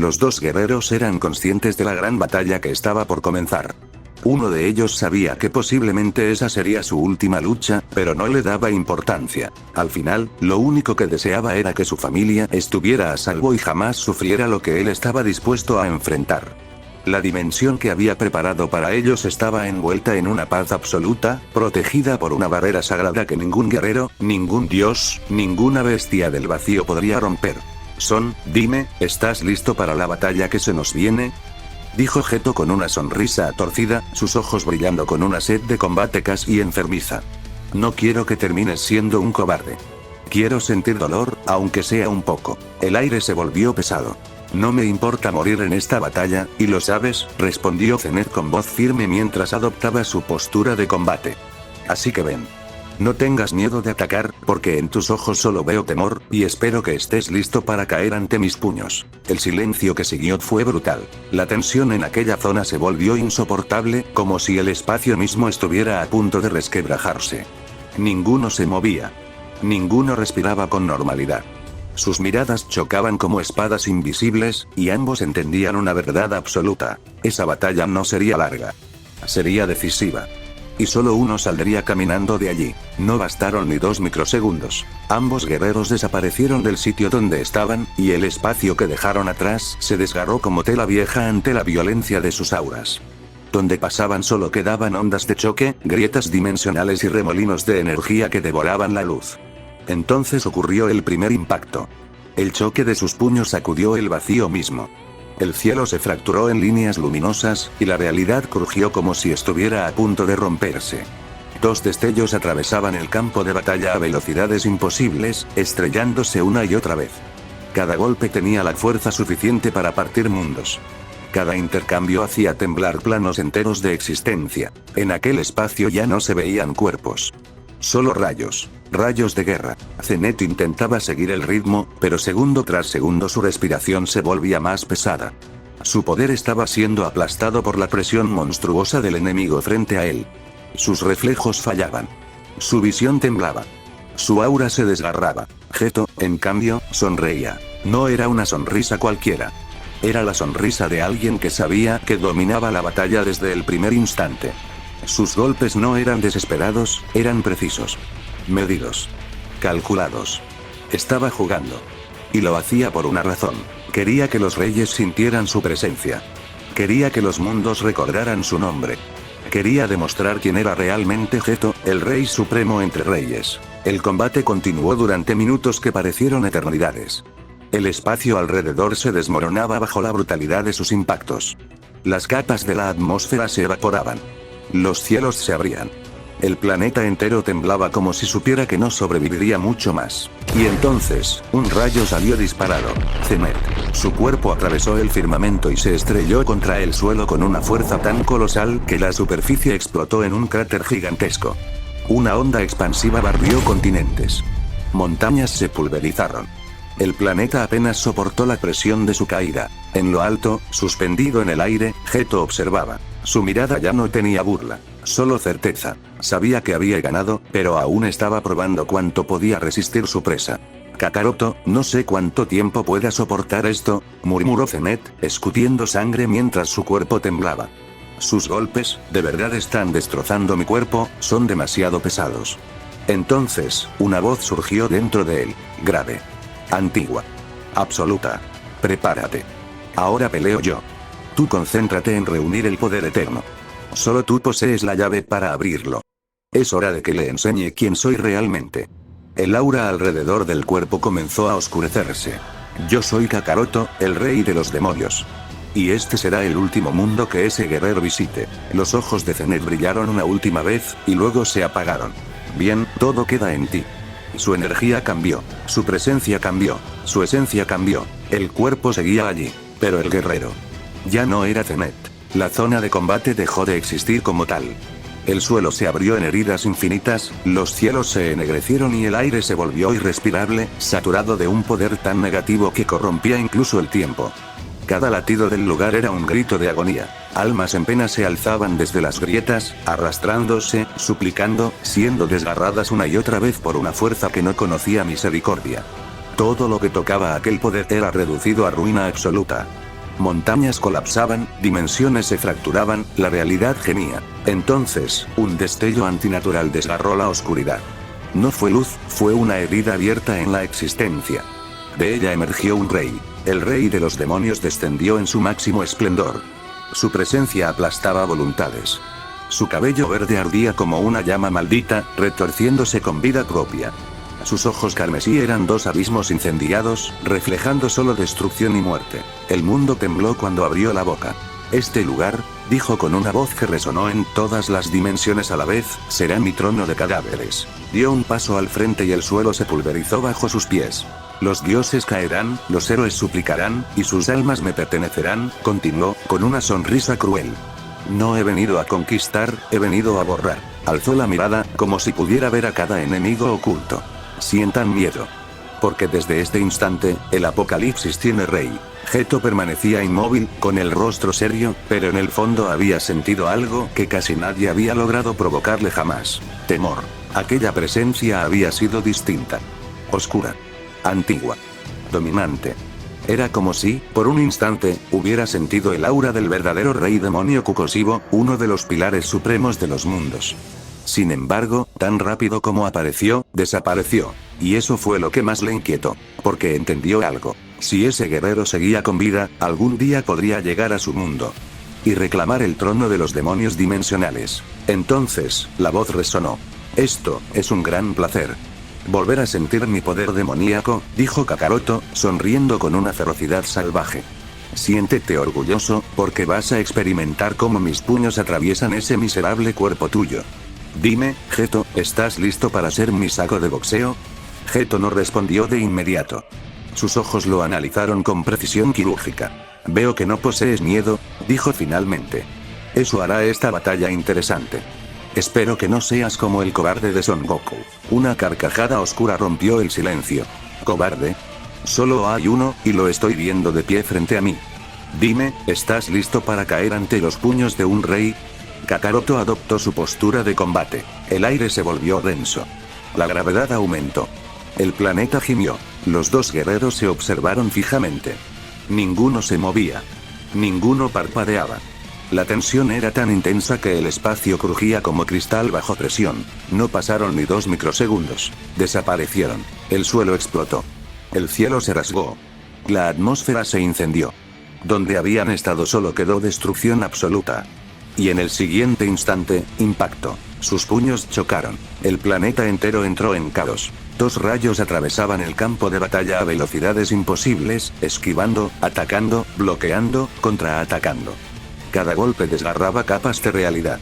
Los dos guerreros eran conscientes de la gran batalla que estaba por comenzar. Uno de ellos sabía que posiblemente esa sería su última lucha, pero no le daba importancia. Al final, lo único que deseaba era que su familia estuviera a salvo y jamás sufriera lo que él estaba dispuesto a enfrentar. La dimensión que había preparado para ellos estaba envuelta en una paz absoluta, protegida por una barrera sagrada que ningún guerrero, ningún dios, ninguna bestia del vacío podría romper. Son, dime, ¿estás listo para la batalla que se nos viene? Dijo Geto con una sonrisa torcida, sus ojos brillando con una sed de combate casi enfermiza. No quiero que termines siendo un cobarde. Quiero sentir dolor, aunque sea un poco. El aire se volvió pesado. No me importa morir en esta batalla, y lo sabes, respondió Zenet con voz firme mientras adoptaba su postura de combate. Así que ven. No tengas miedo de atacar, porque en tus ojos solo veo temor, y espero que estés listo para caer ante mis puños. El silencio que siguió fue brutal. La tensión en aquella zona se volvió insoportable, como si el espacio mismo estuviera a punto de resquebrajarse. Ninguno se movía. Ninguno respiraba con normalidad. Sus miradas chocaban como espadas invisibles, y ambos entendían una verdad absoluta. Esa batalla no sería larga. Sería decisiva. Y solo uno saldría caminando de allí. No bastaron ni 2 microsegundos. Ambos guerreros desaparecieron del sitio donde estaban, y el espacio que dejaron atrás se desgarró como tela vieja ante la violencia de sus auras. Donde pasaban solo quedaban ondas de choque, grietas dimensionales y remolinos de energía que devoraban la luz. Entonces ocurrió el primer impacto. El choque de sus puños sacudió el vacío mismo. El cielo se fracturó en líneas luminosas, y la realidad crujió como si estuviera a punto de romperse. 2 destellos atravesaban el campo de batalla a velocidades imposibles, estrellándose una y otra vez. Cada golpe tenía la fuerza suficiente para partir mundos. Cada intercambio hacía temblar planos enteros de existencia. En aquel espacio ya no se veían cuerpos. Solo rayos. Rayos de guerra. Zenet intentaba seguir el ritmo, pero segundo tras segundo su respiración se volvía más pesada. Su poder estaba siendo aplastado por la presión monstruosa del enemigo frente a él. Sus reflejos fallaban. Su visión temblaba. Su aura se desgarraba. Geto, en cambio, sonreía. No era una sonrisa cualquiera. Era la sonrisa de alguien que sabía que dominaba la batalla desde el primer instante. Sus golpes no eran desesperados, eran precisos. Medidos. Calculados. Estaba jugando. Y lo hacía por una razón. Quería que los reyes sintieran su presencia. Quería que los mundos recordaran su nombre. Quería demostrar quién era realmente Geto, el rey supremo entre reyes. El combate continuó durante minutos que parecieron eternidades. El espacio alrededor se desmoronaba bajo la brutalidad de sus impactos. Las capas de la atmósfera se evaporaban. Los cielos se abrían. El planeta entero temblaba como si supiera que no sobreviviría mucho más. Y entonces, un rayo salió disparado. Zenet. Su cuerpo atravesó el firmamento y se estrelló contra el suelo con una fuerza tan colosal que la superficie explotó en un cráter gigantesco. Una onda expansiva barrió continentes. Montañas se pulverizaron. El planeta apenas soportó la presión de su caída. En lo alto, suspendido en el aire, Geto observaba. Su mirada ya no tenía burla, solo certeza. Sabía que había ganado, pero aún estaba probando cuánto podía resistir su presa. Kakaroto, no sé cuánto tiempo pueda soportar esto, murmuró Zenet, escupiendo sangre mientras su cuerpo temblaba. Sus golpes, de verdad están destrozando mi cuerpo, son demasiado pesados. Entonces, una voz surgió dentro de él, grave. Antigua. Absoluta. Prepárate. Ahora peleo yo. Tú concéntrate en reunir el poder eterno. Solo tú posees la llave para abrirlo. Es hora de que le enseñe quién soy realmente. El aura alrededor del cuerpo comenzó a oscurecerse. Yo soy Kakaroto, el rey de los demonios. Y este será el último mundo que ese guerrero visite. Los ojos de Zenet brillaron una última vez, y luego se apagaron. Bien, todo queda en ti. Su energía cambió, su presencia cambió, su esencia cambió. El cuerpo seguía allí, pero el guerrero ya no era Zenet. La zona de combate dejó de existir como tal. El suelo se abrió en heridas infinitas, los cielos se ennegrecieron y el aire se volvió irrespirable, saturado de un poder tan negativo que corrompía incluso el tiempo. Cada latido del lugar era un grito de agonía. Almas en pena se alzaban desde las grietas, arrastrándose, suplicando, siendo desgarradas una y otra vez por una fuerza que no conocía misericordia. Todo lo que tocaba aquel poder era reducido a ruina absoluta. Montañas colapsaban, dimensiones se fracturaban, la realidad gemía. Entonces, un destello antinatural desgarró la oscuridad. No fue luz, fue una herida abierta en la existencia. De ella emergió un rey. El rey de los demonios descendió en su máximo esplendor. Su presencia aplastaba voluntades. Su cabello verde ardía como una llama maldita, retorciéndose con vida propia. Sus ojos carmesí eran dos abismos incendiados, reflejando solo destrucción y muerte. El mundo tembló cuando abrió la boca. Este lugar, dijo con una voz que resonó en todas las dimensiones a la vez, será mi trono de cadáveres. Dio un paso al frente y el suelo se pulverizó bajo sus pies. Los dioses caerán, los héroes suplicarán, y sus almas me pertenecerán, continuó, con una sonrisa cruel. No he venido a conquistar, he venido a borrar. Alzó la mirada, como si pudiera ver a cada enemigo oculto. Sientan miedo. Porque desde este instante, el apocalipsis tiene rey. Geto permanecía inmóvil, con el rostro serio, pero en el fondo había sentido algo que casi nadie había logrado provocarle jamás. Temor. Aquella presencia había sido distinta. Oscura. Antigua. Dominante. Era como si, por un instante, hubiera sentido el aura del verdadero rey demonio Kukosibo, uno de los pilares supremos de los mundos. Sin embargo, tan rápido como apareció, desapareció. Y eso fue lo que más le inquietó. Porque entendió algo. Si ese guerrero seguía con vida, algún día podría llegar a su mundo. Y reclamar el trono de los demonios dimensionales. Entonces, la voz resonó. Esto, es un gran placer. Volver a sentir mi poder demoníaco, dijo Kakaroto, sonriendo con una ferocidad salvaje. Siéntete orgulloso, porque vas a experimentar cómo mis puños atraviesan ese miserable cuerpo tuyo. Dime, Geto, ¿estás listo para ser mi saco de boxeo? Geto no respondió de inmediato. Sus ojos lo analizaron con precisión quirúrgica. Veo que no posees miedo, dijo finalmente. Eso hará esta batalla interesante. Espero que no seas como el cobarde de Son Goku. Una carcajada oscura rompió el silencio. ¿Cobarde? Solo hay uno, y lo estoy viendo de pie frente a mí. Dime, ¿estás listo para caer ante los puños de un rey? Kakaroto adoptó su postura de combate. El aire se volvió denso. La gravedad aumentó. El planeta gimió. Los dos guerreros se observaron fijamente. Ninguno se movía. Ninguno parpadeaba. La tensión era tan intensa que el espacio crujía como cristal bajo presión. No pasaron ni 2 microsegundos. Desaparecieron. El suelo explotó. El cielo se rasgó. La atmósfera se incendió. Donde habían estado solo quedó destrucción absoluta. Y en el siguiente instante, impacto. Sus puños chocaron. El planeta entero entró en caos. 2 rayos atravesaban el campo de batalla a velocidades imposibles, esquivando, atacando, bloqueando, contraatacando. Cada golpe desgarraba capas de realidad.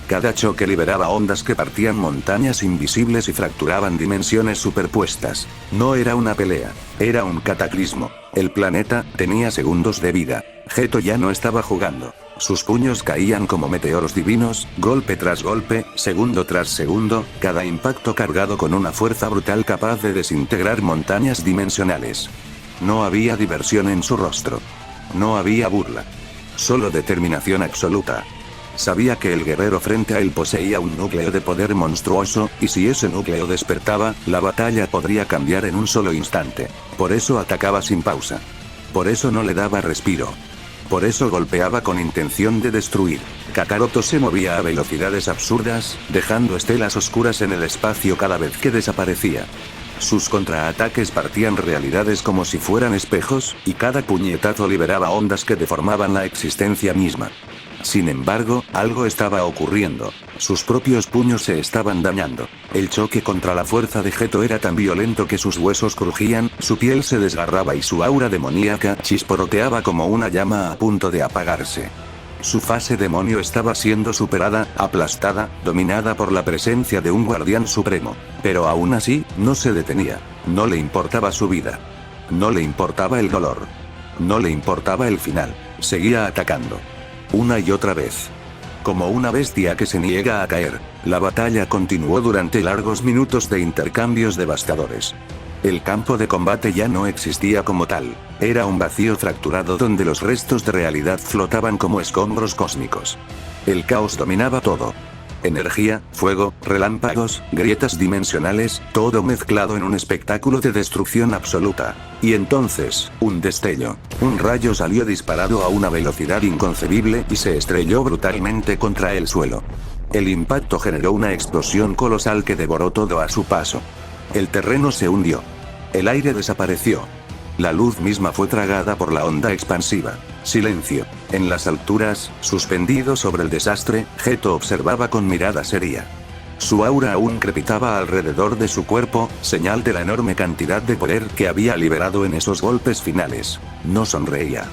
Cada choque liberaba ondas que partían montañas invisibles y fracturaban dimensiones superpuestas. No era una pelea, era un cataclismo. El planeta tenía segundos de vida. Geto ya no estaba jugando. Sus puños caían como meteoros divinos, golpe tras golpe, segundo tras segundo, cada impacto cargado con una fuerza brutal capaz de desintegrar montañas dimensionales. No había diversión en su rostro. No había burla. Solo determinación absoluta. Sabía que el guerrero frente a él poseía un núcleo de poder monstruoso, y si ese núcleo despertaba, la batalla podría cambiar en un solo instante. Por eso atacaba sin pausa. Por eso no le daba respiro. Por eso golpeaba con intención de destruir. Kakaroto se movía a velocidades absurdas, dejando estelas oscuras en el espacio cada vez que desaparecía. Sus contraataques partían realidades como si fueran espejos, y cada puñetazo liberaba ondas que deformaban la existencia misma. Sin embargo, algo estaba ocurriendo. Sus propios puños se estaban dañando. El choque contra la fuerza de Geto era tan violento que sus huesos crujían, su piel se desgarraba y su aura demoníaca chisporroteaba como una llama a punto de apagarse. Su fase demonio estaba siendo superada, aplastada, dominada por la presencia de un guardián supremo. Pero aún así, no se detenía. No le importaba su vida. No le importaba el dolor. No le importaba el final. Seguía atacando. Una y otra vez. Como una bestia que se niega a caer, la batalla continuó durante largos minutos de intercambios devastadores. El campo de combate ya no existía como tal. Era un vacío fracturado donde los restos de realidad flotaban como escombros cósmicos. El caos dominaba todo. Energía, fuego, relámpagos, grietas dimensionales, todo mezclado en un espectáculo de destrucción absoluta. Y entonces, un destello. Un rayo salió disparado a una velocidad inconcebible y se estrelló brutalmente contra el suelo. El impacto generó una explosión colosal que devoró todo a su paso. El terreno se hundió. El aire desapareció. La luz misma fue tragada por la onda expansiva. Silencio. En las alturas, suspendido sobre el desastre, Geto observaba con mirada seria. Su aura aún crepitaba alrededor de su cuerpo, señal de la enorme cantidad de poder que había liberado en esos golpes finales. No sonreía.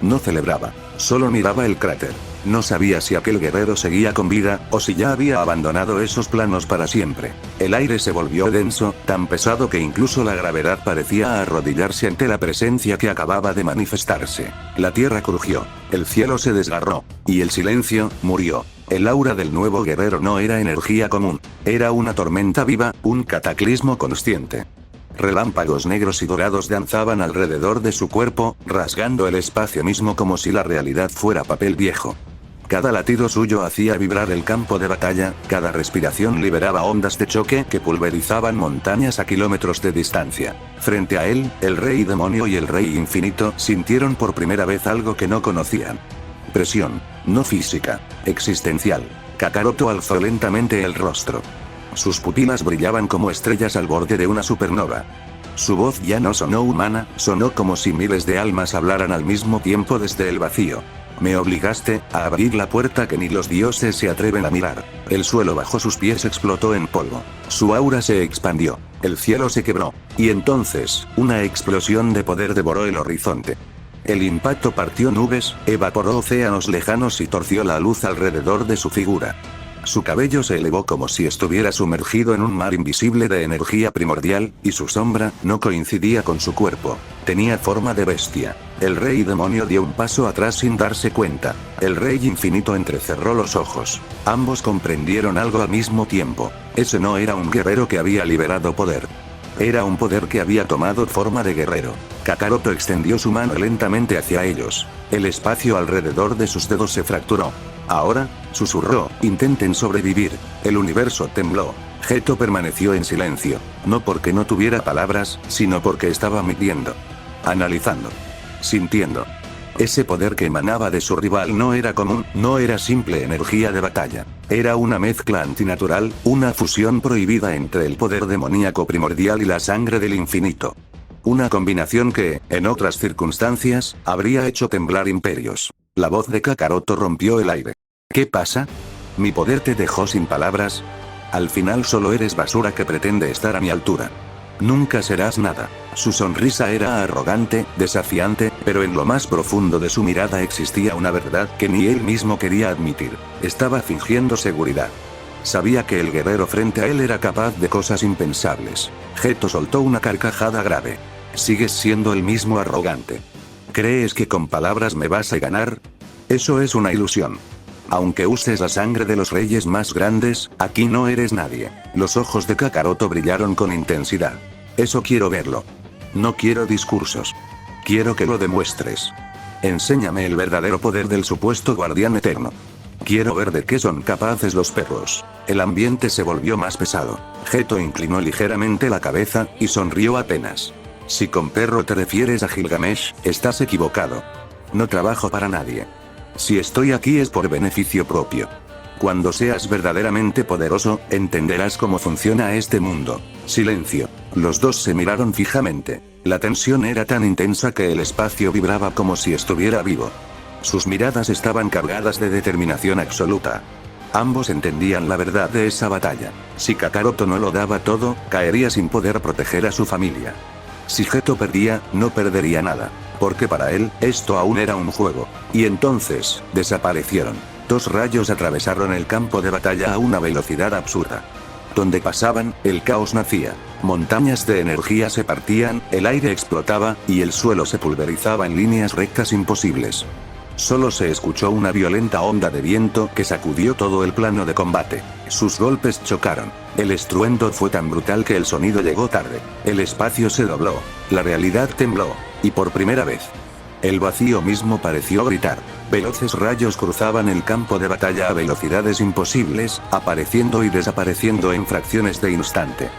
No celebraba. Solo miraba el cráter. No sabía si aquel guerrero seguía con vida, o si ya había abandonado esos planos para siempre. El aire se volvió denso, tan pesado que incluso la gravedad parecía arrodillarse ante la presencia que acababa de manifestarse. La tierra crujió. El cielo se desgarró. Y el silencio, murió. El aura del nuevo guerrero no era energía común. Era una tormenta viva, un cataclismo consciente. Relámpagos negros y dorados danzaban alrededor de su cuerpo, rasgando el espacio mismo como si la realidad fuera papel viejo. Cada latido suyo hacía vibrar el campo de batalla, cada respiración liberaba ondas de choque que pulverizaban montañas a kilómetros de distancia. Frente a él, el rey demonio y el rey infinito sintieron por primera vez algo que no conocían. Presión, no física, existencial. Kakaroto alzó lentamente el rostro. Sus pupilas brillaban como estrellas al borde de una supernova. Su voz ya no sonó humana, sonó como si miles de almas hablaran al mismo tiempo desde el vacío. Me obligaste a abrir la puerta que ni los dioses se atreven a mirar. El suelo bajo sus pies explotó en polvo. Su aura se expandió. El cielo se quebró. Y entonces, una explosión de poder devoró el horizonte. El impacto partió nubes, evaporó océanos lejanos y torció la luz alrededor de su figura. Su cabello se elevó como si estuviera sumergido en un mar invisible de energía primordial, y su sombra no coincidía con su cuerpo. Tenía forma de bestia. El rey demonio dio un paso atrás sin darse cuenta. El rey infinito entrecerró los ojos. Ambos comprendieron algo al mismo tiempo. Ese no era un guerrero que había liberado poder. Era un poder que había tomado forma de guerrero. Kakaroto extendió su mano lentamente hacia ellos. El espacio alrededor de sus dedos se fracturó. Ahora, susurró, intenten sobrevivir. El universo tembló. Geto permaneció en silencio. No porque no tuviera palabras, sino porque estaba midiendo. Analizando. Sintiendo. Ese poder que emanaba de su rival no era común, no era simple energía de batalla. Era una mezcla antinatural, una fusión prohibida entre el poder demoníaco primordial y la sangre del infinito. Una combinación que, en otras circunstancias, habría hecho temblar imperios. La voz de Kakaroto rompió el aire. ¿Qué pasa? ¿Mi poder te dejó sin palabras? Al final solo eres basura que pretende estar a mi altura. Nunca serás nada. Su sonrisa era arrogante, desafiante, pero en lo más profundo de su mirada existía una verdad que ni él mismo quería admitir. Estaba fingiendo seguridad. Sabía que el guerrero frente a él era capaz de cosas impensables. Geto soltó una carcajada grave. Sigues siendo el mismo arrogante. ¿Crees que con palabras me vas a ganar? Eso es una ilusión. Aunque uses la sangre de los reyes más grandes, aquí no eres nadie. Los ojos de Kakaroto brillaron con intensidad. Eso quiero verlo. No quiero discursos. Quiero que lo demuestres. Enséñame el verdadero poder del supuesto guardián eterno. Quiero ver de qué son capaces los perros. El ambiente se volvió más pesado. Geto inclinó ligeramente la cabeza, y sonrió apenas. Si con perro te refieres a Gilgamesh, estás equivocado. No trabajo para nadie. Si estoy aquí es por beneficio propio. Cuando seas verdaderamente poderoso, entenderás cómo funciona este mundo. Silencio. Los dos se miraron fijamente. La tensión era tan intensa que el espacio vibraba como si estuviera vivo. Sus miradas estaban cargadas de determinación absoluta. Ambos entendían la verdad de esa batalla. Si Kakaroto no lo daba todo, caería sin poder proteger a su familia. Si Geto perdía, no perdería nada. Porque para él, esto aún era un juego. Y entonces, desaparecieron. Dos rayos atravesaron el campo de batalla a una velocidad absurda. Donde pasaban, el caos nacía. Montañas de energía se partían, el aire explotaba, y el suelo se pulverizaba en líneas rectas imposibles. Solo se escuchó una violenta onda de viento que sacudió todo el plano de combate. Sus golpes chocaron. El estruendo fue tan brutal que el sonido llegó tarde. El espacio se dobló. La realidad tembló. Y por primera vez, el vacío mismo pareció gritar. Veloces rayos cruzaban el campo de batalla a velocidades imposibles, apareciendo y desapareciendo en fracciones de instante.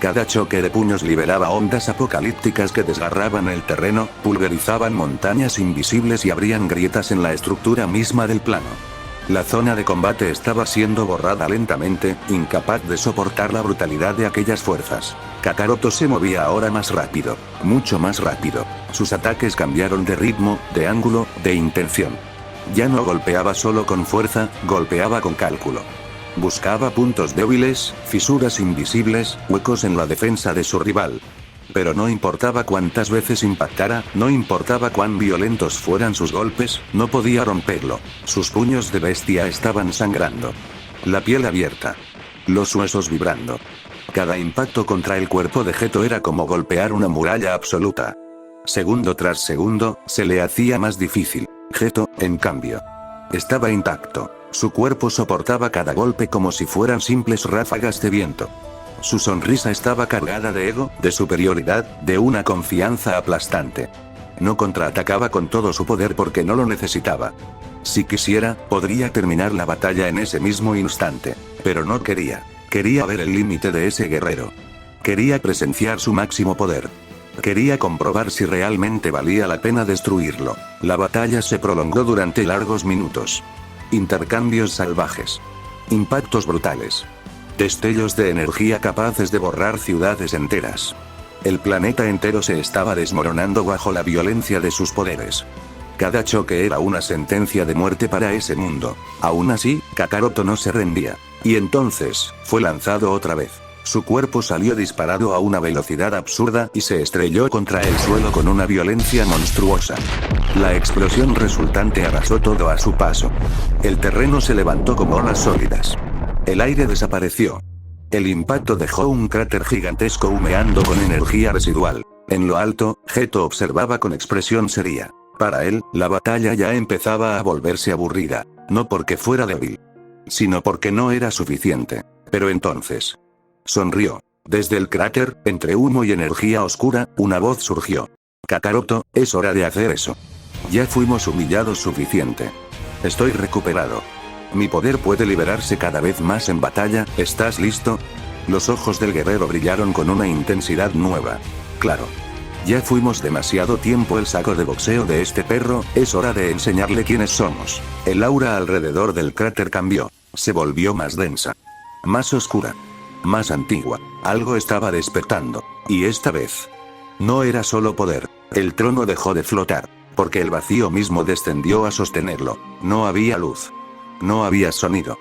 Cada choque de puños liberaba ondas apocalípticas que desgarraban el terreno, pulverizaban montañas invisibles y abrían grietas en la estructura misma del plano. La zona de combate estaba siendo borrada lentamente, incapaz de soportar la brutalidad de aquellas fuerzas. Kakaroto se movía ahora más rápido, mucho más rápido. Sus ataques cambiaron de ritmo, de ángulo, de intención. Ya no golpeaba solo con fuerza, golpeaba con cálculo. Buscaba puntos débiles, fisuras invisibles, huecos en la defensa de su rival. Pero no importaba cuántas veces impactara, no importaba cuán violentos fueran sus golpes, no podía romperlo. Sus puños de bestia estaban sangrando. La piel abierta. Los huesos vibrando. Cada impacto contra el cuerpo de Geto era como golpear una muralla absoluta. Segundo tras segundo, se le hacía más difícil. Geto, en cambio, estaba intacto. Su cuerpo soportaba cada golpe como si fueran simples ráfagas de viento. Su sonrisa estaba cargada de ego, de superioridad, de una confianza aplastante. No contraatacaba con todo su poder porque no lo necesitaba. Si quisiera, podría terminar la batalla en ese mismo instante. Pero no quería. Quería ver el límite de ese guerrero. Quería presenciar su máximo poder. Quería comprobar si realmente valía la pena destruirlo. La batalla se prolongó durante largos minutos. Intercambios salvajes. Impactos brutales. Destellos de energía capaces de borrar ciudades enteras. El planeta entero se estaba desmoronando bajo la violencia de sus poderes. Cada choque era una sentencia de muerte para ese mundo. Aún así, Kakaroto no se rendía. Y entonces, fue lanzado otra vez. Su cuerpo salió disparado a una velocidad absurda y se estrelló contra el suelo con una violencia monstruosa. La explosión resultante arrasó todo a su paso. El terreno se levantó como olas sólidas. El aire desapareció. El impacto dejó un cráter gigantesco humeando con energía residual. En lo alto, Geto observaba con expresión seria. Para él, la batalla ya empezaba a volverse aburrida. No porque fuera débil, sino porque no era suficiente. Pero entonces, sonrió. Desde el cráter, entre humo y energía oscura, una voz surgió. Kakaroto, es hora de hacer eso. Ya fuimos humillados suficiente. Estoy recuperado. Mi poder puede liberarse cada vez más en batalla, ¿estás listo? Los ojos del guerrero brillaron con una intensidad nueva. Claro. Ya fuimos demasiado tiempo el saco de boxeo de este perro, es hora de enseñarle quiénes somos. El aura alrededor del cráter cambió. Se volvió más densa. Más oscura. Más antigua. Algo estaba despertando. Y esta vez, no era solo poder. El trono dejó de flotar. Porque el vacío mismo descendió a sostenerlo. No había luz. No había sonido.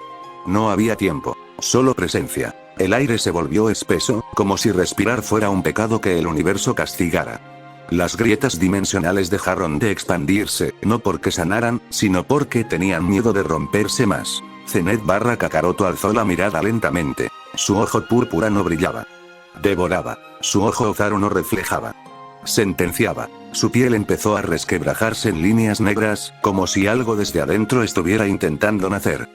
No había tiempo. Solo presencia. El aire se volvió espeso, como si respirar fuera un pecado que el universo castigara. Las grietas dimensionales dejaron de expandirse, no porque sanaran, sino porque tenían miedo de romperse más. Zenet/Kakaroto alzó la mirada lentamente. Su ojo púrpura no brillaba. Devoraba. Su ojo Ozaru no reflejaba. Sentenciaba. Su piel empezó a resquebrajarse en líneas negras, como si algo desde adentro estuviera intentando nacer.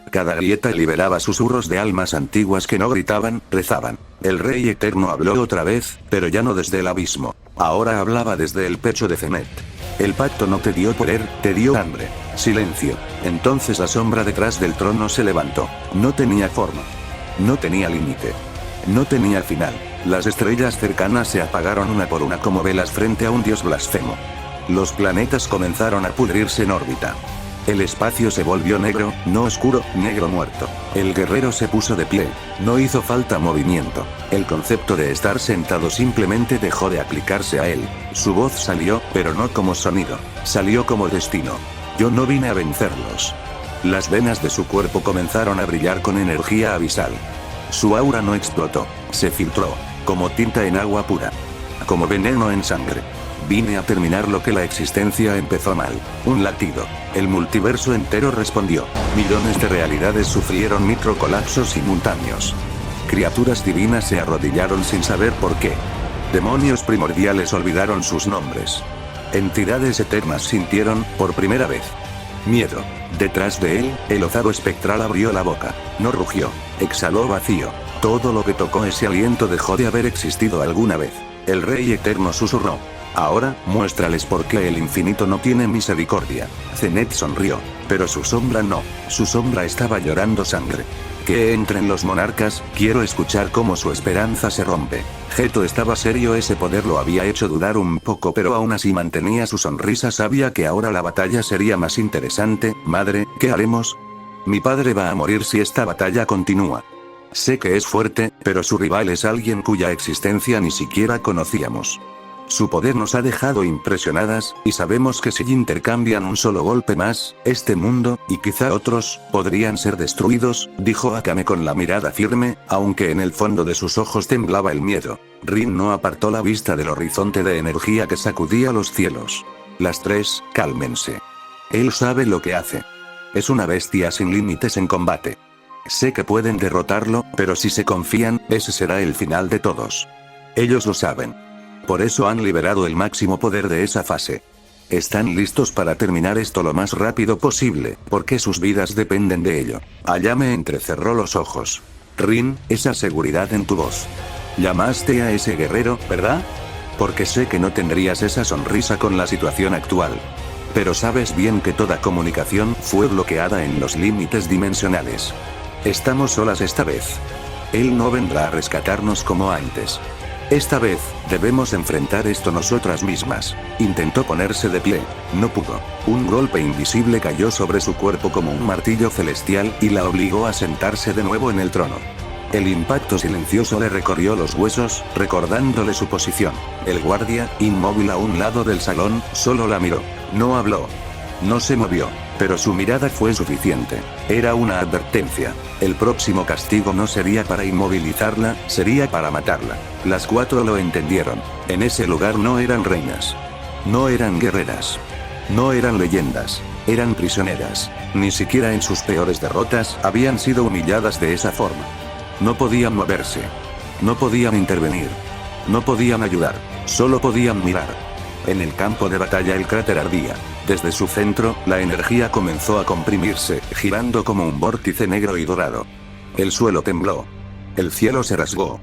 Cada grieta liberaba susurros de almas antiguas que no gritaban, rezaban. El Rey Eterno habló otra vez, pero ya no desde el abismo. Ahora hablaba desde el pecho de Zenet. El pacto no te dio poder, te dio hambre. Silencio. Entonces la sombra detrás del trono se levantó. No tenía forma. No tenía límite. No tenía final. Las estrellas cercanas se apagaron una por una como velas frente a un dios blasfemo. Los planetas comenzaron a pudrirse en órbita. El espacio se volvió negro, no oscuro, negro muerto. El guerrero se puso de pie. No hizo falta movimiento. El concepto de estar sentado simplemente dejó de aplicarse a él. Su voz salió, pero no como sonido. Salió como destino. Yo no vine a vencerlos. Las venas de su cuerpo comenzaron a brillar con energía abisal. Su aura no explotó. Se filtró. Como tinta en agua pura. Como veneno en sangre. Vine a terminar lo que la existencia empezó mal. Un latido. El multiverso entero respondió. Millones de realidades sufrieron microcolapsos simultáneos. Criaturas divinas se arrodillaron sin saber por qué. Demonios primordiales olvidaron sus nombres. Entidades eternas sintieron, por primera vez, miedo. Detrás de él, el Ozaru espectral abrió la boca. No rugió. Exhaló vacío. Todo lo que tocó ese aliento dejó de haber existido alguna vez. El Rey Eterno susurró. Ahora, muéstrales por qué el infinito no tiene misericordia. Zenet sonrió. Pero su sombra no. Su sombra estaba llorando sangre. Que entren los monarcas, quiero escuchar cómo su esperanza se rompe. Geto estaba serio, ese poder lo había hecho dudar un poco, pero aún así mantenía su sonrisa. Sabía que ahora la batalla sería más interesante. Madre, ¿qué haremos? Mi padre va a morir si esta batalla continúa. Sé que es fuerte, pero su rival es alguien cuya existencia ni siquiera conocíamos. Su poder nos ha dejado impresionadas, y sabemos que si intercambian un solo golpe más, este mundo, y quizá otros, podrían ser destruidos, dijo Akame con la mirada firme, aunque en el fondo de sus ojos temblaba el miedo. Rin no apartó la vista del horizonte de energía que sacudía los cielos. Las tres, cálmense. Él sabe lo que hace. Es una bestia sin límites en combate. Sé que pueden derrotarlo, pero si se confían, ese será el final de todos. Ellos lo saben. Por eso han liberado el máximo poder de esa fase. Están listos para terminar esto lo más rápido posible, porque sus vidas dependen de ello. Ayame entrecerró los ojos. Rin, esa seguridad en tu voz. Llamaste a ese guerrero, ¿verdad? Porque sé que no tendrías esa sonrisa con la situación actual. Pero sabes bien que toda comunicación fue bloqueada en los límites dimensionales. Estamos solas esta vez. Él no vendrá a rescatarnos como antes. Esta vez, debemos enfrentar esto nosotras mismas. Intentó ponerse de pie. No pudo. Un golpe invisible cayó sobre su cuerpo como un martillo celestial, y la obligó a sentarse de nuevo en el trono. El impacto silencioso le recorrió los huesos, recordándole su posición. El guardia, inmóvil a un lado del salón, solo la miró. No habló. No se movió. Pero su mirada fue suficiente. Era una advertencia. El próximo castigo no sería para inmovilizarla, sería para matarla. Las cuatro lo entendieron. En ese lugar no eran reinas. No eran guerreras. No eran leyendas. Eran prisioneras. Ni siquiera en sus peores derrotas habían sido humilladas de esa forma. No podían moverse. No podían intervenir. No podían ayudar. Solo podían mirar. En el campo de batalla el cráter ardía. Desde su centro, la energía comenzó a comprimirse, girando como un vórtice negro y dorado. El suelo tembló. El cielo se rasgó.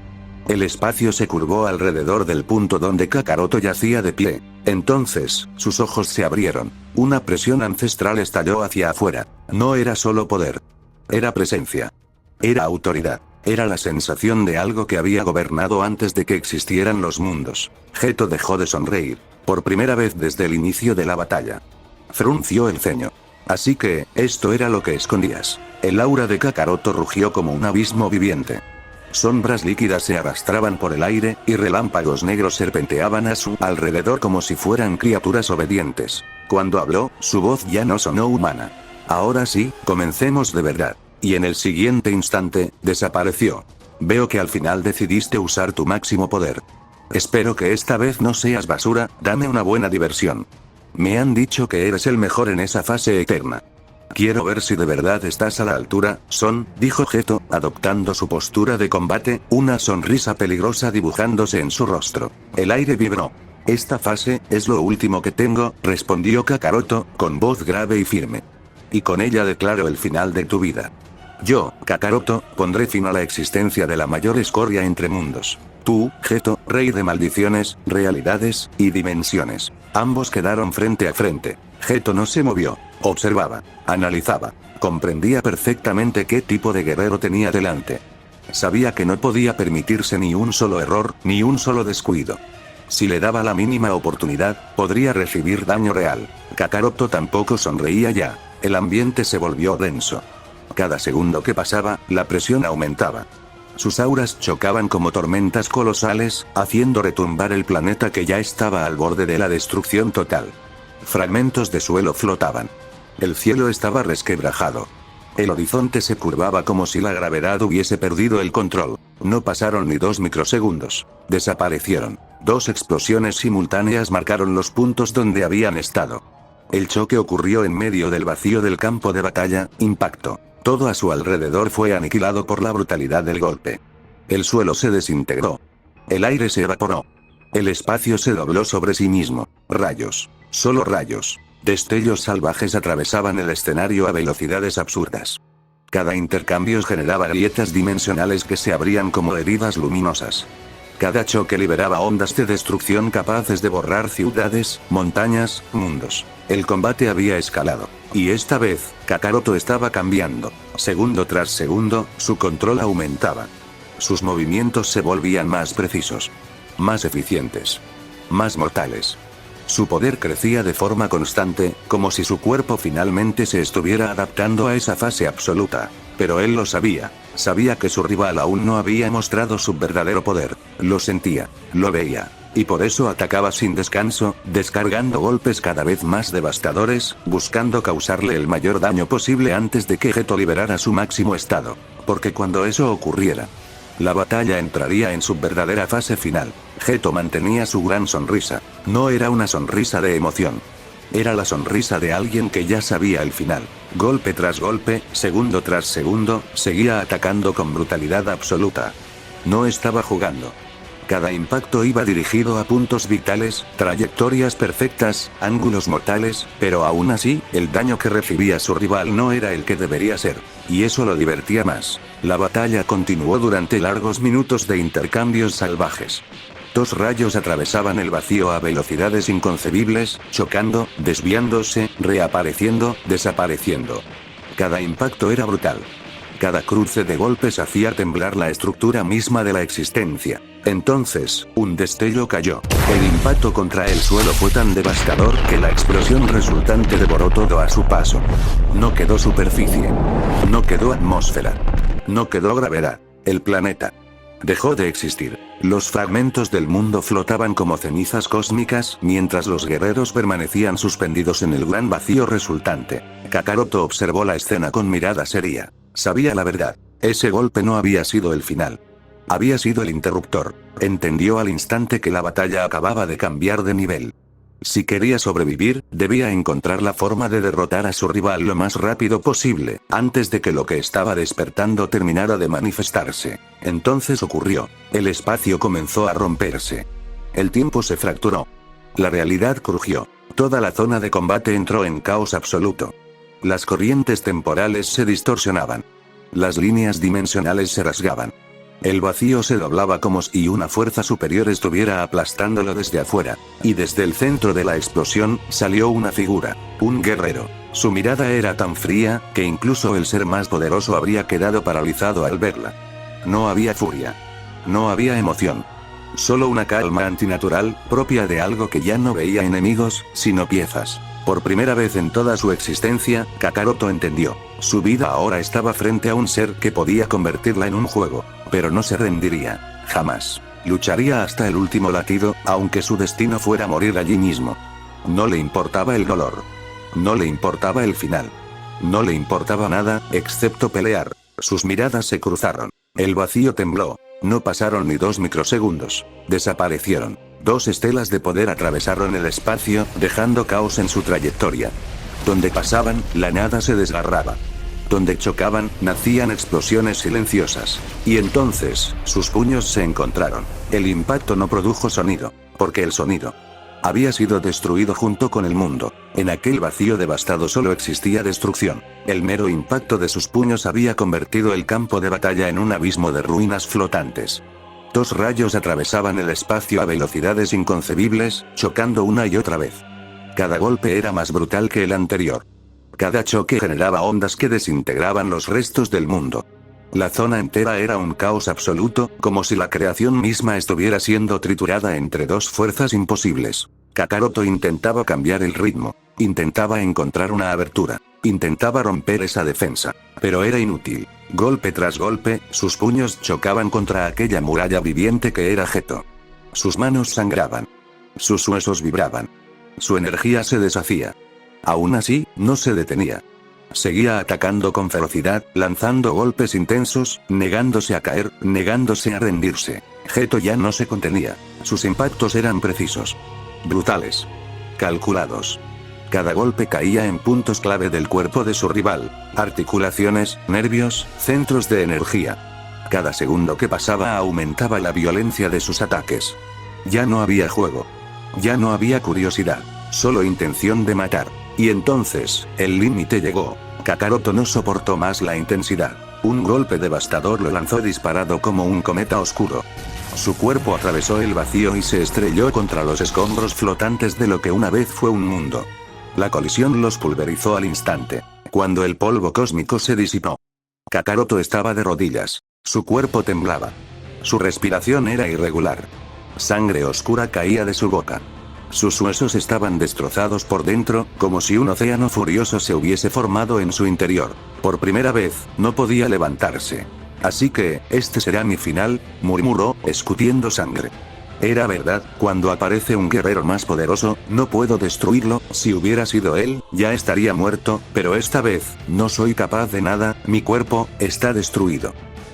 El espacio se curvó alrededor del punto donde Kakaroto yacía de pie. Entonces, sus ojos se abrieron. Una presión ancestral estalló hacia afuera. No era solo poder. Era presencia. Era autoridad. Era la sensación de algo que había gobernado antes de que existieran los mundos. Geto dejó de sonreír. Por primera vez desde el inicio de la batalla. Frunció el ceño. Así que, esto era lo que escondías. El aura de Kakaroto rugió como un abismo viviente. Sombras líquidas se arrastraban por el aire, y relámpagos negros serpenteaban a su alrededor como si fueran criaturas obedientes. Cuando habló, su voz ya no sonó humana. Ahora sí, comencemos de verdad. Y en el siguiente instante, desapareció. Veo que al final decidiste usar tu máximo poder. Espero que esta vez no seas basura, dame una buena diversión. Me han dicho que eres el mejor en esa fase eterna. Quiero ver si de verdad estás a la altura, Son, dijo Geto, adoptando su postura de combate, una sonrisa peligrosa dibujándose en su rostro. El aire vibró. Esta fase, es lo último que tengo, respondió Kakaroto, con voz grave y firme. Y con ella declaro el final de tu vida. Yo, Kakaroto, pondré fin a la existencia de la mayor escoria entre mundos. Tú, Geto, rey de maldiciones, realidades, y dimensiones. Ambos quedaron frente a frente. Geto no se movió. Observaba. Analizaba. Comprendía perfectamente qué tipo de guerrero tenía delante. Sabía que no podía permitirse ni un solo error, ni un solo descuido. Si le daba la mínima oportunidad, podría recibir daño real. Kakaroto tampoco sonreía ya. El ambiente se volvió denso. Cada segundo que pasaba, la presión aumentaba. Sus auras chocaban como tormentas colosales, haciendo retumbar el planeta que ya estaba al borde de la destrucción total. Fragmentos de suelo flotaban. El cielo estaba resquebrajado. El horizonte se curvaba como si la gravedad hubiese perdido el control. No pasaron ni 2 microsegundos. Desaparecieron. 2 explosiones simultáneas marcaron los puntos donde habían estado. El choque ocurrió en medio del vacío del campo de batalla, impacto. Todo a su alrededor fue aniquilado por la brutalidad del golpe. El suelo se desintegró. El aire se evaporó. El espacio se dobló sobre sí mismo. Rayos. Solo rayos. Destellos salvajes atravesaban el escenario a velocidades absurdas. Cada intercambio generaba grietas dimensionales que se abrían como heridas luminosas. Cada choque liberaba ondas de destrucción capaces de borrar ciudades, montañas, mundos. El combate había escalado. Y esta vez, Kakaroto estaba cambiando. Segundo tras segundo, su control aumentaba. Sus movimientos se volvían más precisos. Más eficientes. Más mortales. Su poder crecía de forma constante, como si su cuerpo finalmente se estuviera adaptando a esa fase absoluta. Pero él lo sabía. Sabía que su rival aún no había mostrado su verdadero poder. Lo sentía. Lo veía. Y por eso atacaba sin descanso, descargando golpes cada vez más devastadores, buscando causarle el mayor daño posible antes de que Geto liberara su máximo estado. Porque cuando eso ocurriera, la batalla entraría en su verdadera fase final. Geto mantenía su gran sonrisa. No era una sonrisa de emoción. Era la sonrisa de alguien que ya sabía el final. Golpe tras golpe, segundo tras segundo, seguía atacando con brutalidad absoluta. No estaba jugando. Cada impacto iba dirigido a puntos vitales, trayectorias perfectas, ángulos mortales, pero aún así, el daño que recibía su rival no era el que debería ser. Y eso lo divertía más. La batalla continuó durante largos minutos de intercambios salvajes. Dos rayos atravesaban el vacío a velocidades inconcebibles, chocando, desviándose, reapareciendo, desapareciendo. Cada impacto era brutal. Cada cruce de golpes hacía temblar la estructura misma de la existencia. Entonces, un destello cayó. El impacto contra el suelo fue tan devastador que la explosión resultante devoró todo a su paso. No quedó superficie. No quedó atmósfera. No quedó gravedad. El planeta dejó de existir. Los fragmentos del mundo flotaban como cenizas cósmicas, mientras los guerreros permanecían suspendidos en el gran vacío resultante. Kakaroto observó la escena con mirada seria. Sabía la verdad. Ese golpe no había sido el final. Había sido el interruptor. Entendió al instante que la batalla acababa de cambiar de nivel. Si quería sobrevivir, debía encontrar la forma de derrotar a su rival lo más rápido posible, antes de que lo que estaba despertando terminara de manifestarse. Entonces ocurrió. El espacio comenzó a romperse. El tiempo se fracturó. La realidad crujió. Toda la zona de combate entró en caos absoluto. Las corrientes temporales se distorsionaban. Las líneas dimensionales se rasgaban. El vacío se doblaba como si una fuerza superior estuviera aplastándolo desde afuera. Y desde el centro de la explosión, salió una figura. Un guerrero. Su mirada era tan fría, que incluso el ser más poderoso habría quedado paralizado al verla. No había furia. No había emoción. Solo una calma antinatural, propia de algo que ya no veía enemigos, sino piezas. Por primera vez en toda su existencia, Kakaroto entendió. Su vida ahora estaba frente a un ser que podía convertirla en un juego. Pero no se rendiría. Jamás. Lucharía hasta el último latido, aunque su destino fuera morir allí mismo. No le importaba el dolor. No le importaba el final. No le importaba nada, excepto pelear. Sus miradas se cruzaron. El vacío tembló. No pasaron ni 2 microsegundos. Desaparecieron. 2 estelas de poder atravesaron el espacio, dejando caos en su trayectoria. Donde pasaban, la nada se desgarraba. Donde chocaban, nacían explosiones silenciosas. Y entonces, sus puños se encontraron. El impacto no produjo sonido, porque el sonido había sido destruido junto con el mundo. En aquel vacío devastado solo existía destrucción. El mero impacto de sus puños había convertido el campo de batalla en un abismo de ruinas flotantes. 2 rayos atravesaban el espacio a velocidades inconcebibles, chocando una y otra vez. Cada golpe era más brutal que el anterior. Cada choque generaba ondas que desintegraban los restos del mundo. La zona entera era un caos absoluto, como si la creación misma estuviera siendo triturada entre 2 fuerzas imposibles. Kakaroto intentaba cambiar el ritmo. Intentaba encontrar una abertura. Intentaba romper esa defensa. Pero era inútil. Golpe tras golpe, sus puños chocaban contra aquella muralla viviente que era Geto. Sus manos sangraban. Sus huesos vibraban. Su energía se deshacía. Aún así, no se detenía. Seguía atacando con ferocidad, lanzando golpes intensos, negándose a caer, negándose a rendirse. Geto ya no se contenía. Sus impactos eran precisos. Brutales. Calculados. Cada golpe caía en puntos clave del cuerpo de su rival. Articulaciones, nervios, centros de energía. Cada segundo que pasaba aumentaba la violencia de sus ataques. Ya no había juego. Ya no había curiosidad. Solo intención de matar. Y entonces, el límite llegó. Kakaroto no soportó más la intensidad. Un golpe devastador lo lanzó disparado como un cometa oscuro. Su cuerpo atravesó el vacío y se estrelló contra los escombros flotantes de lo que una vez fue un mundo. La colisión los pulverizó al instante, cuando el polvo cósmico se disipó. Kakaroto estaba de rodillas. Su cuerpo temblaba. Su respiración era irregular. Sangre oscura caía de su boca. Sus huesos estaban destrozados por dentro, como si un océano furioso se hubiese formado en su interior. Por primera vez, no podía levantarse. Así que, este será mi final, murmuró, escupiendo sangre. Era verdad, cuando aparece un guerrero más poderoso, no puedo destruirlo. Si hubiera sido él, ya estaría muerto, pero esta vez, no soy capaz de nada, mi cuerpo, está destruido.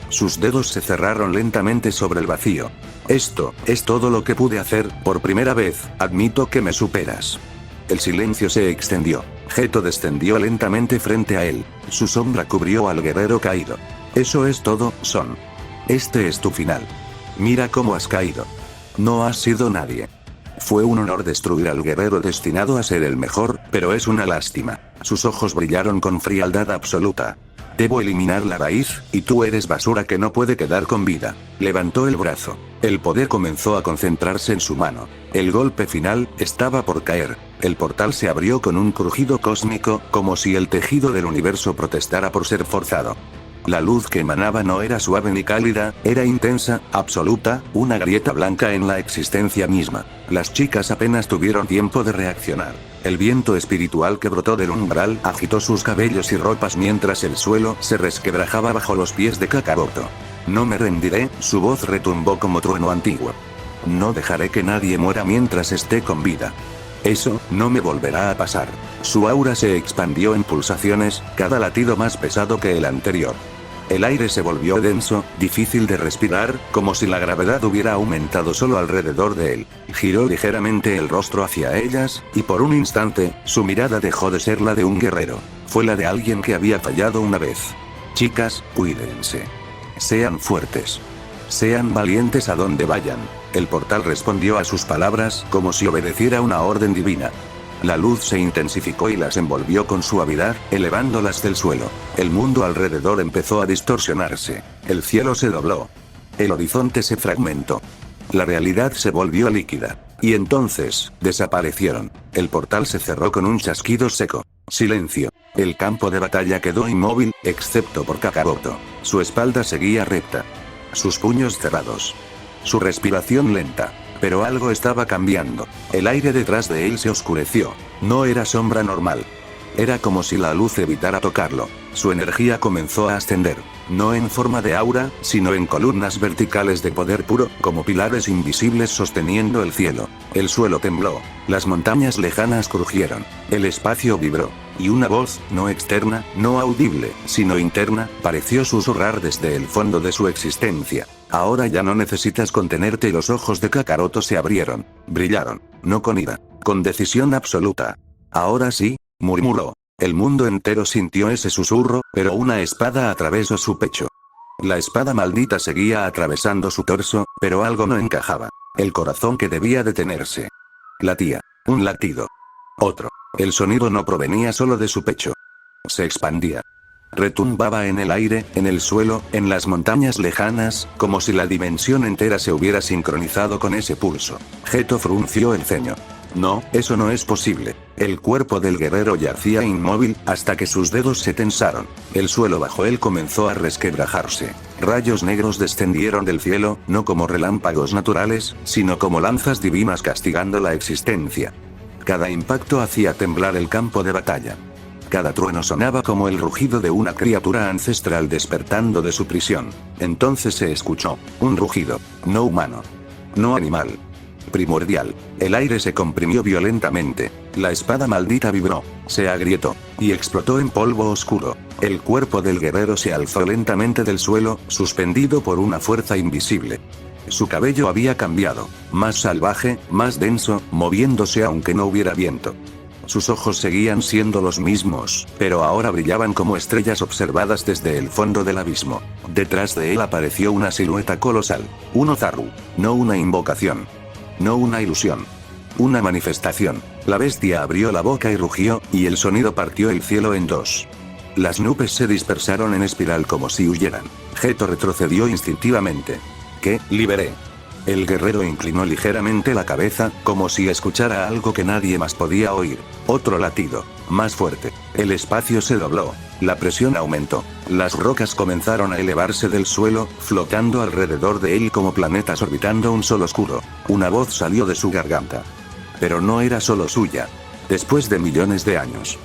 Sus dedos se cerraron lentamente sobre el vacío. Esto, es todo lo que pude hacer, por primera vez, admito que me superas. El silencio se extendió. Geto descendió lentamente frente a él. Su sombra cubrió al guerrero caído. Eso es todo, Son. Este es tu final. Mira cómo has caído. No has sido nadie. Fue un honor destruir al guerrero destinado a ser el mejor, pero es una lástima. Sus ojos brillaron con frialdad absoluta. Debo eliminar la raíz, y tú eres basura que no puede quedar con vida. Levantó el brazo. El poder comenzó a concentrarse en su mano. El golpe final estaba por caer. El portal se abrió con un crujido cósmico, como si el tejido del universo protestara por ser forzado. La luz que emanaba no era suave ni cálida, era intensa, absoluta, una grieta blanca en la existencia misma. Las chicas apenas tuvieron tiempo de reaccionar. El viento espiritual que brotó del umbral agitó sus cabellos y ropas mientras el suelo se resquebrajaba bajo los pies de Kakaroto. No me rendiré, su voz retumbó como trueno antiguo. No dejaré que nadie muera mientras esté con vida. Eso, no me volverá a pasar. Su aura se expandió en pulsaciones, cada latido más pesado que el anterior. El aire se volvió denso, difícil de respirar, como si la gravedad hubiera aumentado solo alrededor de él. Giró ligeramente el rostro hacia ellas, y por un instante, su mirada dejó de ser la de un guerrero. Fue la de alguien que había fallado una vez. Chicas, cuídense. Sean fuertes. Sean valientes a donde vayan. El portal respondió a sus palabras, como si obedeciera una orden divina. La luz se intensificó y las envolvió con suavidad, elevándolas del suelo. El mundo alrededor empezó a distorsionarse. El cielo se dobló. El horizonte se fragmentó. La realidad se volvió líquida. Y entonces, desaparecieron. El portal se cerró con un chasquido seco. Silencio. El campo de batalla quedó inmóvil, excepto por Kakaroto. Su espalda seguía recta. Sus puños cerrados. Su respiración lenta. Pero algo estaba cambiando. El aire detrás de él se oscureció. No era sombra normal. Era como si la luz evitara tocarlo. Su energía comenzó a ascender. No en forma de aura, sino en columnas verticales de poder puro, como pilares invisibles sosteniendo el cielo. El suelo tembló. Las montañas lejanas crujieron. El espacio vibró. Y una voz, no externa, no audible, sino interna, pareció susurrar desde el fondo de su existencia. Ahora ya no necesitas contenerte. Los ojos de Kakaroto se abrieron. Brillaron. No con ira. Con decisión absoluta. Ahora sí, murmuró. El mundo entero sintió ese susurro, pero una espada atravesó su pecho. La espada maldita seguía atravesando su torso, pero algo no encajaba. El corazón que debía detenerse. Latía. Un latido. Otro. El sonido no provenía solo de su pecho. Se expandía. Retumbaba en el aire, en el suelo, en las montañas lejanas, como si la dimensión entera se hubiera sincronizado con ese pulso. Geto frunció el ceño. No, eso no es posible. El cuerpo del guerrero yacía inmóvil, hasta que sus dedos se tensaron. El suelo bajo él comenzó a resquebrajarse. Rayos negros descendieron del cielo, no como relámpagos naturales, sino como lanzas divinas castigando la existencia. Cada impacto hacía temblar el campo de batalla. Cada trueno sonaba como el rugido de una criatura ancestral despertando de su prisión. Entonces se escuchó un rugido, no humano, no animal, primordial. El aire se comprimió violentamente. La espada maldita vibró, se agrietó, y explotó en polvo oscuro. El cuerpo del guerrero se alzó lentamente del suelo, suspendido por una fuerza invisible. Su cabello había cambiado, más salvaje, más denso, moviéndose aunque no hubiera viento. Sus ojos seguían siendo los mismos, pero ahora brillaban como estrellas observadas desde el fondo del abismo. Detrás de él apareció una silueta colosal. Un Ozaru. No una invocación. No una ilusión. Una manifestación. La bestia abrió la boca y rugió, y el sonido partió el cielo en dos. Las nubes se dispersaron en espiral como si huyeran. Geto retrocedió instintivamente. ¿Qué? Liberé. El guerrero inclinó ligeramente la cabeza, como si escuchara algo que nadie más podía oír. Otro latido. Más fuerte. El espacio se dobló. La presión aumentó. Las rocas comenzaron a elevarse del suelo, flotando alrededor de él como planetas orbitando un sol oscuro. Una voz salió de su garganta. Pero no era solo suya. Después de millones de años.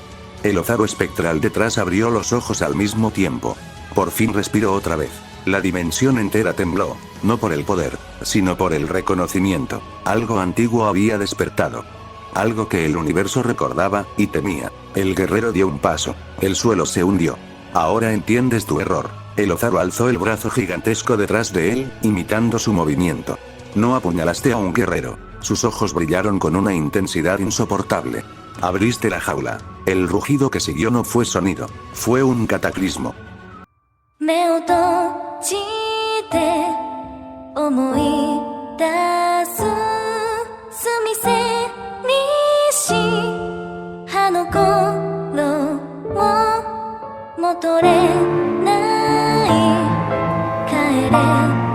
El Ozaru espectral detrás abrió los ojos al mismo tiempo. Por fin respiró otra vez. La dimensión entera tembló, no por el poder, sino por el reconocimiento. Algo antiguo había despertado. Algo que el universo recordaba, y temía. El guerrero dio un paso. El suelo se hundió. Ahora entiendes tu error. El Ozaru alzó el brazo gigantesco detrás de él, imitando su movimiento. No apuñalaste a un guerrero. Sus ojos brillaron con una intensidad insoportable. Abriste la jaula. El rugido que siguió no fue sonido. Fue un cataclismo. 目を閉じて思い出すすみせにしあの頃を戻れない帰れ